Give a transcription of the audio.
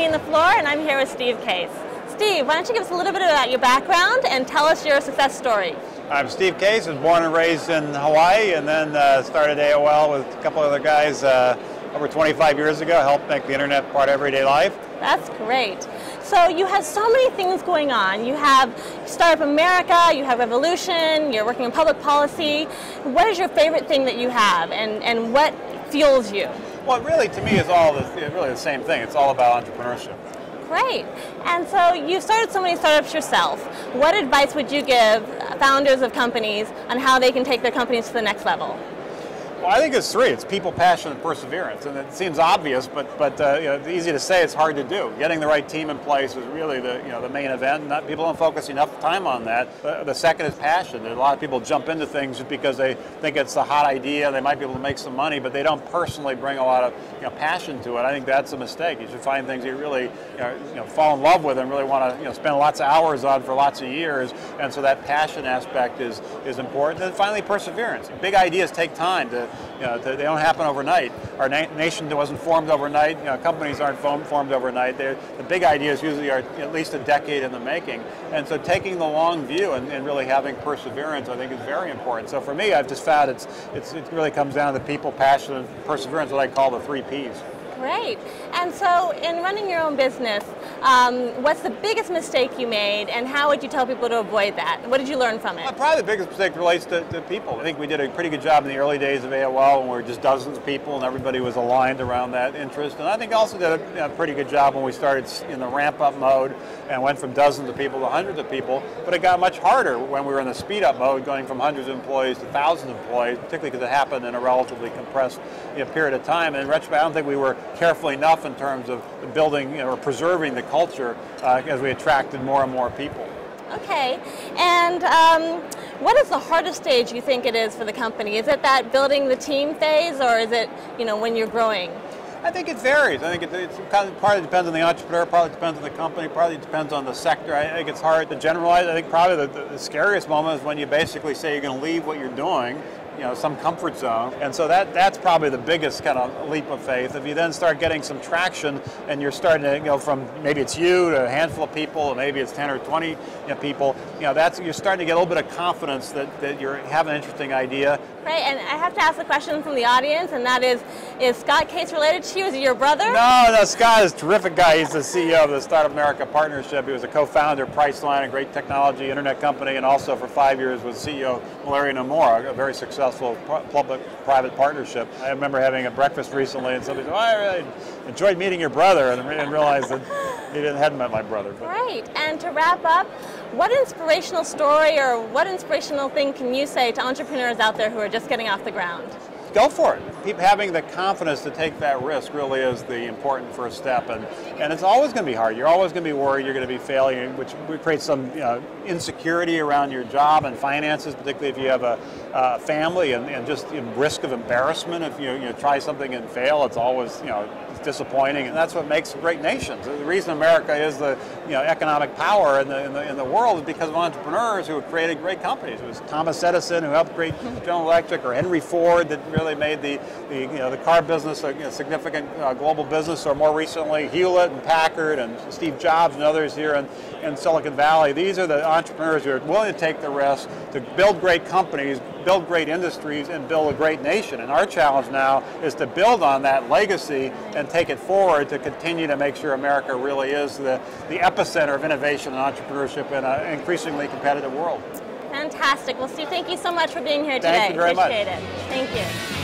Me and the Floor, and I'm here with Steve Case. Steve, why don't you give us a little bit about your background and tell us your success story? I'm Steve Case, was born and raised in Hawaii, and then started AOL with a couple other guys over 25 years ago, helped make the internet part of everyday life. That's great. So you have so many things going on. You have Startup America, you have Revolution, you're working on public policy. What is your favorite thing that you have, and what fuels you? Well, really, to me, it's really the same thing. It's all about entrepreneurship. Great. And so you've started so many startups yourself. What advice would you give founders of companies on how they can take their companies to the next level? Well, I think it's three. It's people, passion, and perseverance. And it seems obvious, but it's easy to say. It's hard to do. Getting the right team in place is really the main event. People don't focus enough time on that. The second is passion. A lot of people jump into things just because they think it's a hot idea. They might be able to make some money, but they don't personally bring a lot of passion to it. I think that's a mistake. You should find things you really fall in love with and really want to spend lots of hours on for lots of years. And so that passion aspect is important. And finally, perseverance. Big ideas take time they don't happen overnight. Our nation wasn't formed overnight. Companies aren't formed overnight. The big ideas usually are at least a decade in the making. And so taking the long view and really having perseverance, I think, is very important. So for me, I've just found it really comes down to people, passion, and perseverance, what I call the 3 Ps. Great. And so in running your own business, what's the biggest mistake you made, and how would you tell people to avoid that? What did you learn from it? Probably the biggest mistake relates to people. I think we did a pretty good job in the early days of AOL when we were just dozens of people and everybody was aligned around that interest. And I think also did a pretty good job when we started in the ramp-up mode and went from dozens of people to hundreds of people. But it got much harder when we were in the speed-up mode, going from hundreds of employees to thousands of employees, particularly because it happened in a relatively compressed period of time. And in retrospect, I don't think we were careful enough in terms of building or preserving the culture as we attracted more and more people. Okay, and what is the hardest stage you think it is for the company? Is it that building the team phase, or is it when you're growing? I think it varies. I think it partly depends on the entrepreneur, partly depends on the company, partly depends on the sector. I think it's hard to generalize. I think probably the scariest moment is when you basically say you're going to leave what you're doing, some comfort zone. And so that's probably the biggest kind of leap of faith. If you then start getting some traction and you're starting to go from maybe it's you to a handful of people, or maybe it's 10 or 20 people, you're starting to get a little bit of confidence that you have an interesting idea. Right, and I have to ask a question from the audience, and that is Scott Case related to you? Is he your brother? No, Scott is a terrific guy. He's the CEO of the Startup America Partnership. He was a co-founder of Priceline, a great technology internet company, and also for 5 years was CEO of Malaria No More, a very successful public-private partnership. I remember having a breakfast recently, and somebody said, I really enjoyed meeting your brother, and realized that he hadn't met my brother. But. Right, and to wrap up, what inspirational story or what inspirational thing can you say to entrepreneurs out there who are just getting off the ground? Go for it. Having the confidence to take that risk really is the important first step, and it's always going to be hard. You're always going to be worried you're going to be failing, which creates some insecurity around your job and finances, particularly if you have a family, and just risk of embarrassment if you try something and fail. It's always it's disappointing, and that's what makes great nations. The reason America is the economic power in the world is because of entrepreneurs who have created great companies. It was Thomas Edison who helped create General Electric, or Henry Ford that really made the car business a significant global business, or more recently Hewlett and Packard and Steve Jobs and others here in Silicon Valley. These are the entrepreneurs who are willing to take the risk to build great companies, build great industries, and build a great nation. And our challenge now is to build on that legacy and take it forward to continue to make sure America really is the epicenter of innovation and entrepreneurship in an increasingly competitive world. Fantastic. Well, Steve, thank you so much for being here today. Thank you very much. Appreciate it. Thank you.